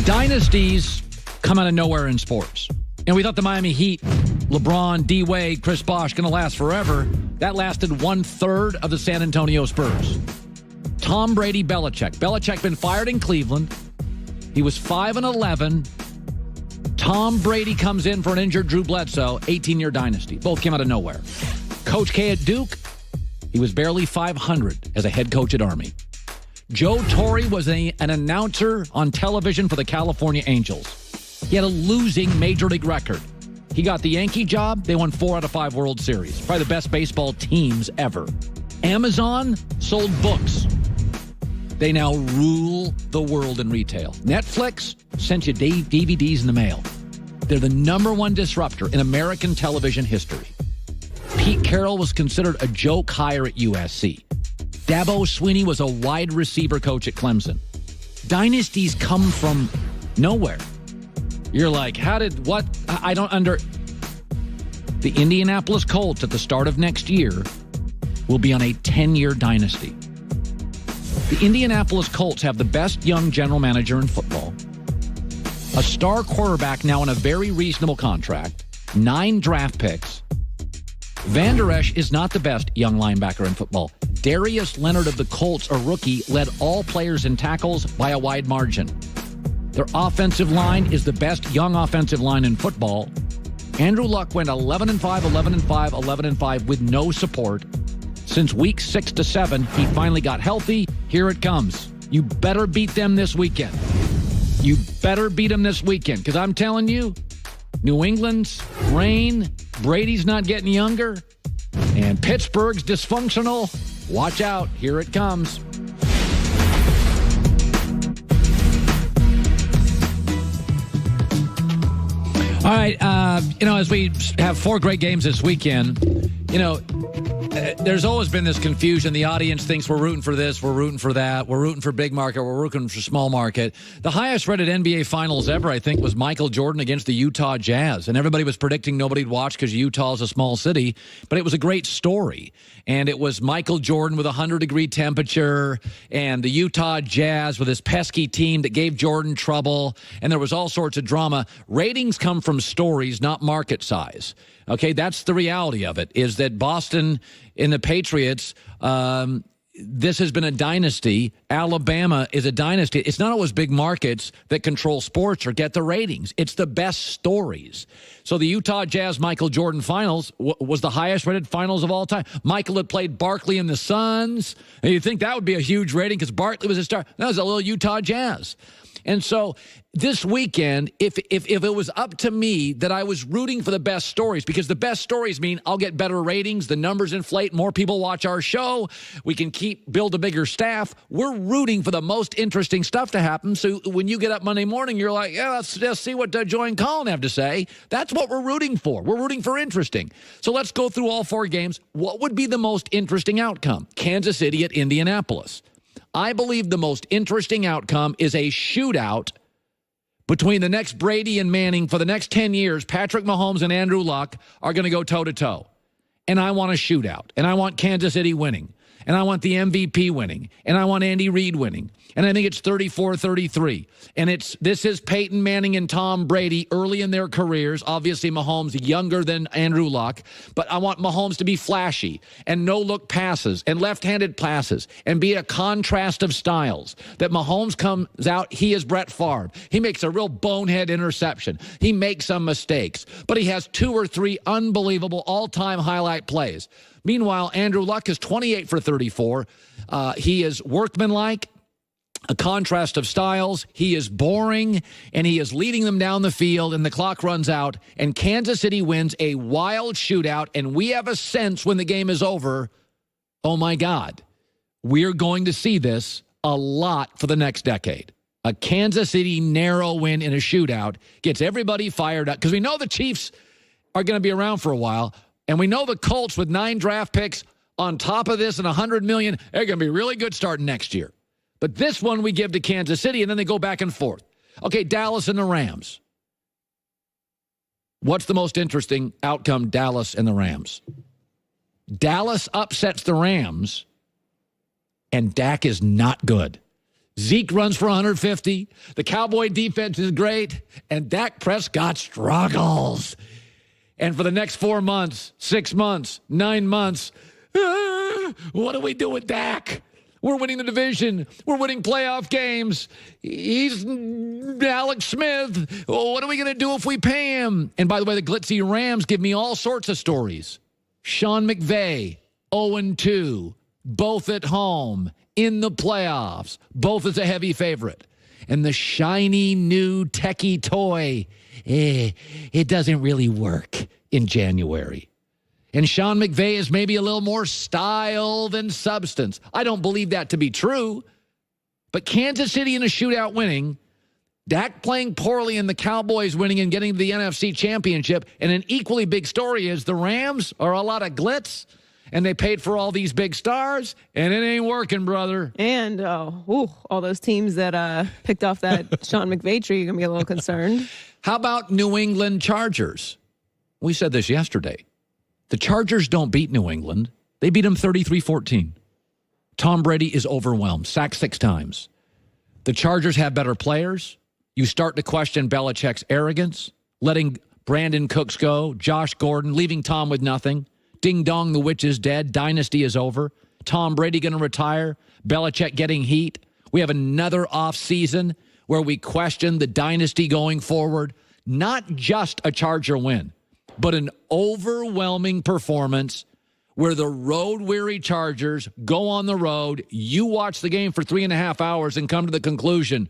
Dynasties come out of nowhere in sports. And we thought the Miami Heat, LeBron, D-Wade, Chris Bosh, going to last forever. That lasted 1/3 of the San Antonio Spurs. Tom Brady, Belichick. Belichick been fired in Cleveland. He was 5-11. Tom Brady comes in for an injured Drew Bledsoe, 18-year dynasty. Both came out of nowhere. Coach K at Duke, he was barely 500 as a head coach at Army. Joe Torre was an announcer on television for the California Angels. He had a losing major league record. He got the Yankee job. They won 4 out of 5 World Series. Probably the best baseball teams ever. Amazon sold books. They now rule the world in retail. Netflix sent you DVDs in the mail. They're the #1 disruptor in American television history. Pete Carroll was considered a joke hire at USC. Dabo Swinney was a wide receiver coach at Clemson. Dynasties come from nowhere. You're like, I don't The Indianapolis Colts at the start of next year will be on a 10-year dynasty. The Indianapolis Colts have the best young general manager in football, a star quarterback now on a very reasonable contract, 9 draft picks. Van Der Esch is not the best young linebacker in football. Darius Leonard of the Colts, a rookie, led all players in tackles by a wide margin. Their offensive line is the best young offensive line in football. Andrew Luck went 11-5, 11-5, 11-5 with no support. Since week 6 to 7, he finally got healthy. Here it comes. You better beat them this weekend. You better beat them this weekend, because I'm telling you, New England's reign, Brady's not getting younger, and Pittsburgh's dysfunctional. Watch out. Here it comes. All right. As we have 4 great games this weekend, there's always been this confusion. The audience thinks we're rooting for this, we're rooting for that, we're rooting for big market, we're rooting for small market. The highest rated NBA Finals ever, I think, was Michael Jordan against the Utah Jazz. And everybody was predicting nobody'd watch because Utah is a small city. But it was a great story. And it was Michael Jordan with a 100-degree temperature and the Utah Jazz with this pesky team that gave Jordan trouble. And there was all sorts of drama. Ratings come from stories, not market size. Okay, that's the reality of it, is that Boston and the Patriots, this has been a dynasty. Alabama is a dynasty. It's not always big markets that control sports or get the ratings. It's the best stories. So the Utah Jazz Michael Jordan finals was the highest-rated finals of all time. Michael had played Barkley and the Suns. And you'd think that would be a huge rating because Barkley was a star. That was a little Utah Jazz. And so this weekend, if it was up to me, that I was rooting for the best stories, because the best stories mean I'll get better ratings, the numbers inflate, more people watch our show, we can build a bigger staff. We're rooting for the most interesting stuff to happen. So when you get up Monday morning, you're like, yeah, let's just see what Joy and Colin have to say. That's what we're rooting for. We're rooting for interesting. So let's go through all 4 games. What would be the most interesting outcome? Kansas City at Indianapolis. I believe the most interesting outcome is a shootout between the next Brady and Manning. For the next 10 years, Patrick Mahomes and Andrew Luck are going to go toe-to-toe. And I want a shootout. And I want Kansas City winning. And I want the MVP winning. And I want Andy Reid winning. And I think it's 34-33. And this is Peyton Manning and Tom Brady early in their careers. Obviously, Mahomes younger than Andrew Luck. But I want Mahomes to be flashy and no-look passes and left-handed passes and be a contrast of styles. That Mahomes comes out, he is Brett Favre. He makes a real bonehead interception. He makes some mistakes. But he has 2 or 3 unbelievable all-time highlight plays. Meanwhile, Andrew Luck is 28 for 34. He is workmanlike, a contrast of styles. He is boring, and he is leading them down the field, and the clock runs out, and Kansas City wins a wild shootout, and we have a sense when the game is over, oh, my God, we're going to see this a lot for the next decade. A Kansas City narrow win in a shootout gets everybody fired up, because we know the Chiefs are going to be around for a while. And we know the Colts with 9 draft picks on top of this and $100 million, they're going to be really good starting next year. But this one we give to Kansas City, and then they go back and forth. Okay, Dallas and the Rams. What's the most interesting outcome, Dallas and the Rams? Dallas upsets the Rams, and Dak is not good. Zeke runs for 150. The Cowboy defense is great. And Dak Prescott struggles. And for the next 4 months, 6 months, 9 months, what do we do with Dak? We're winning the division. We're winning playoff games. He's Alex Smith. What are we going to do if we pay him? And by the way, the glitzy Rams give me all sorts of stories. Sean McVay, 0-2, both at home, in the playoffs, both as a heavy favorite. And the shiny new techie toy, it doesn't really work in January. And Sean McVay is maybe a little more style than substance. I don't believe that to be true. But Kansas City in a shootout winning, Dak playing poorly and the Cowboys winning and getting to the NFC Championship. And an equally big story is the Rams are a lot of glitz, and they paid for all these big stars, and it ain't working, brother. And all those teams that picked off that Sean McVay tree are going to be a little concerned. How about New England Chargers? We said this yesterday. The Chargers don't beat New England. They beat them 33-14. Tom Brady is overwhelmed, sacked 6 times. The Chargers have better players. You start to question Belichick's arrogance, letting Brandon Cooks go, Josh Gordon, leaving Tom with nothing. Ding dong, the witch is dead. Dynasty is over. Tom Brady going to retire. Belichick getting heat. We have another off season where we question the dynasty going forward. Not just a Charger win, but an overwhelming performance where the road-weary Chargers go on the road. You watch the game for 3.5 hours and come to the conclusion,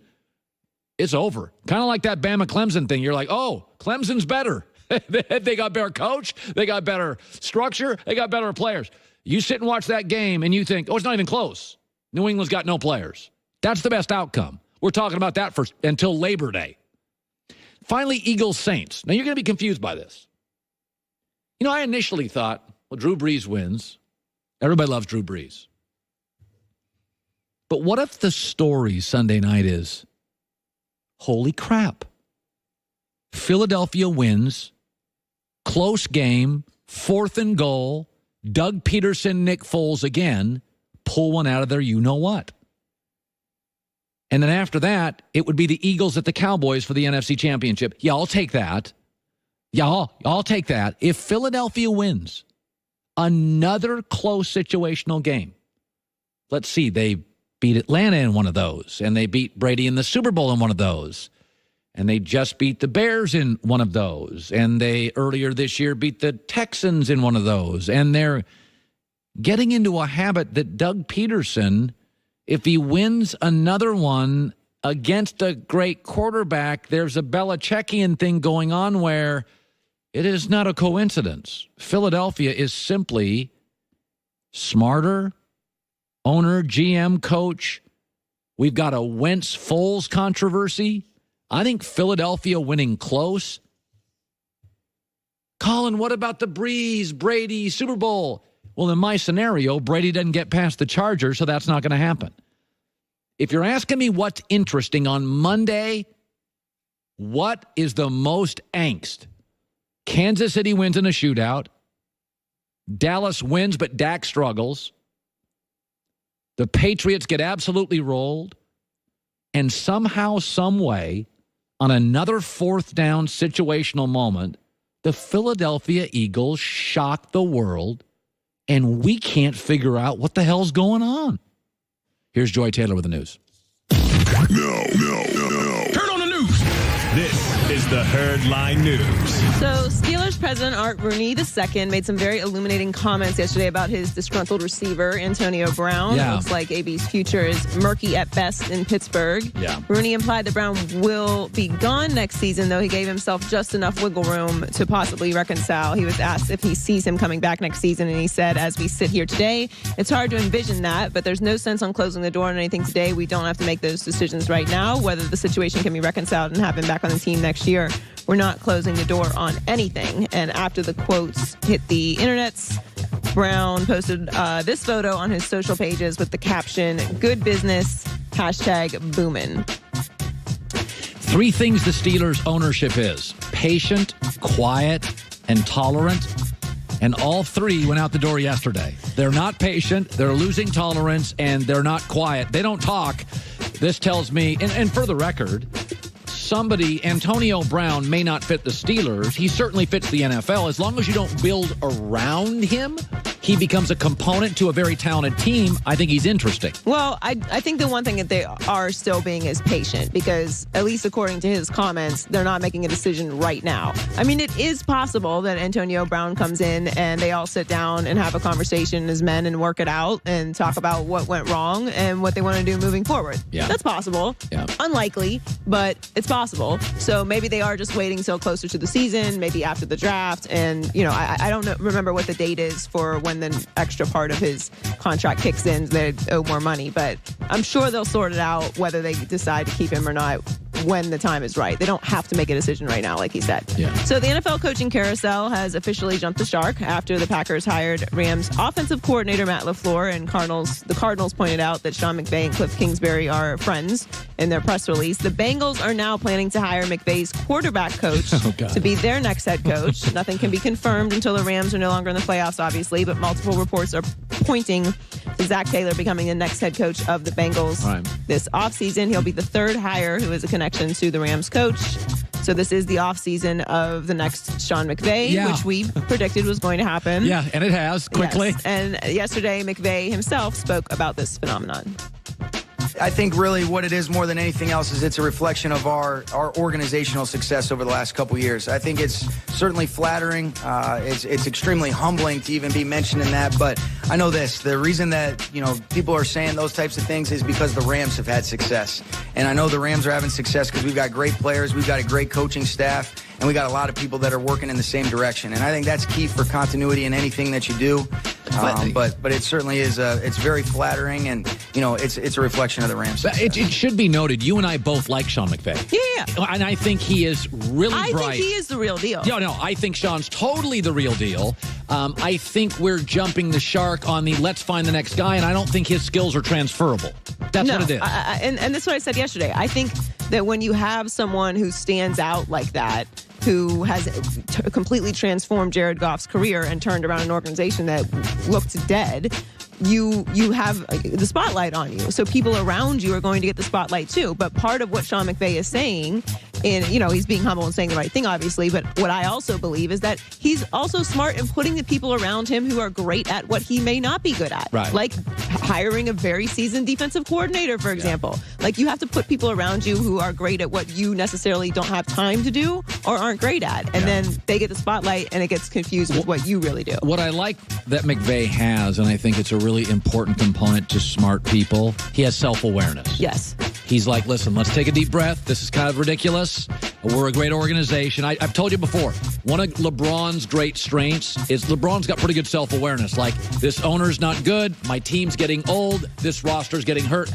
it's over. Kind of like that Bama-Clemson thing. You're like, oh, Clemson's better. They got better coach. They got better structure. They got better players. You sit and watch that game, and you think, oh, it's not even close. New England's got no players. That's the best outcome. We're talking about that until Labor Day. Finally, Eagles-Saints. Now, you're going to be confused by this. You know, I initially thought, well, Drew Brees wins. Everybody loves Drew Brees. But what if the story Sunday night is, holy crap, Philadelphia wins, close game, 4th and goal, Doug Peterson, Nick Foles again, pull one out of there, you know what. And then after that, it would be the Eagles at the Cowboys for the NFC Championship. Yeah, I'll take that. Yeah, I'll take that. If Philadelphia wins another close situational game, let's see, they beat Atlanta in one of those, and they beat Brady in the Super Bowl in one of those, and they just beat the Bears in one of those, and they earlier this year beat the Texans in one of those, and they're getting into a habit that Doug Peterson, if he wins another one against a great quarterback, there's a Belichickian thing going on where it is not a coincidence. Philadelphia is simply smarter, owner, GM, coach. We've got a Wentz-Foles controversy. I think Philadelphia winning close. Colin, what about the Breeze, Brady, Super Bowl? Well, in my scenario, Brady doesn't get past the Chargers, so that's not going to happen. If you're asking me what's interesting on Monday, what is the most angst? Kansas City wins in a shootout. Dallas wins, but Dak struggles. The Patriots get absolutely rolled. And somehow, some way, on another 4th down situational moment, the Philadelphia Eagles shock the world, and we can't figure out what the hell's going on. Here's Joy Taylor with the news. No. Turn on the news. This is the Herd Line News. So Steelers president Art Rooney II made some very illuminating comments yesterday about his disgruntled receiver, Antonio Brown. Yeah. It looks like AB's future is murky at best in Pittsburgh. Yeah. Rooney implied that Brown will be gone next season, though he gave himself just enough wiggle room to possibly reconcile. He was asked if he sees him coming back next season, and he said, as we sit here today, it's hard to envision that, but there's no sense on closing the door on anything today. We don't have to make those decisions right now, whether the situation can be reconciled and have him back on the team next year. We're not closing the door on anything. And after the quotes hit the internets, Brown posted this photo on his social pages with the caption, "Good business, #boomin'." 3 things the Steelers ownership is: patient, quiet, and tolerant. And all 3 went out the door yesterday. They're not patient, they're losing tolerance, and they're not quiet. They don't talk. This tells me, and for the record, Antonio Brown may not fit the Steelers. He certainly fits the NFL. As long as you don't build around him, he becomes a component to a very talented team. I think he's interesting. Well, I think the one thing that they are still being is patient, because at least according to his comments, they're not making a decision right now. I mean, it is possible that Antonio Brown comes in and they all sit down and have a conversation as men and work it out and talk about what went wrong and what they want to do moving forward. Yeah. That's possible. Yeah. Unlikely, but it's possible. So maybe they are just waiting till closer to the season, maybe after the draft. And, I don't remember what the date is for when the extra part of his contract kicks in. They owe more money, but I'm sure they'll sort it out whether they decide to keep him or not when the time is right. They don't have to make a decision right now, like he said. Yeah. So the NFL coaching carousel has officially jumped the shark after the Packers hired Rams offensive coordinator Matt LaFleur, and the Cardinals pointed out that Sean McVay and Cliff Kingsbury are friends in their press release. The Bengals are now planning to hire McVay's quarterback coach to be their next head coach. Nothing can be confirmed until the Rams are no longer in the playoffs, obviously, but multiple reports are pointing to Zach Taylor becoming the next head coach of the Bengals this offseason. He'll be the third hire who has a connection to the Rams coach. So this is the offseason of the next Sean McVay, which we predicted was going to happen. Yeah, and it has, quickly. Yes. And yesterday, McVay himself spoke about this phenomenon. I think really what it is more than anything else is it's a reflection of our organizational success over the last couple years. I think it's certainly flattering. It's extremely humbling to even be mentioned in that. But I know this, the reason that, people are saying those types of things is because the Rams have had success. And I know the Rams are having success because we've got great players, we've got a great coaching staff, and we got a lot of people that are working in the same direction. And I think that's key for continuity in anything that you do. But it certainly is. It's very flattering, and it's a reflection of the Rams. It should be noted, you and I both like Sean McVay. Yeah. And I think he is really bright. I think he is the real deal. No, I think Sean's totally the real deal. I think we're jumping the shark on the let's find the next guy, and I don't think his skills are transferably. That's what it is. And that's what I said yesterday. I think that when you have someone who stands out like that, who has completely transformed Jared Goff's career and turned around an organization that looked dead, you have the spotlight on you. So people around you are going to get the spotlight too. But part of what Sean McVay is saying, and he's being humble and saying the right thing, obviously, but what I also believe is that he's also smart in putting the people around him who are great at what he may not be good at. Right. Like hiring a very seasoned defensive coordinator, for example. Like you have to put people around you who are great at what you necessarily don't have time to do or aren't great at. And then they get the spotlight and it gets confused with what you really do. What I like that McVay has, and I think it's a really important component to smart people, he has self-awareness. Yes. He's like, listen, let's take a deep breath. This is kind of ridiculous. We're a great organization. I've told you before, one of LeBron's great strengths is LeBron's got pretty good self-awareness. Like, this owner's not good. My team's getting old. This roster's getting hurt.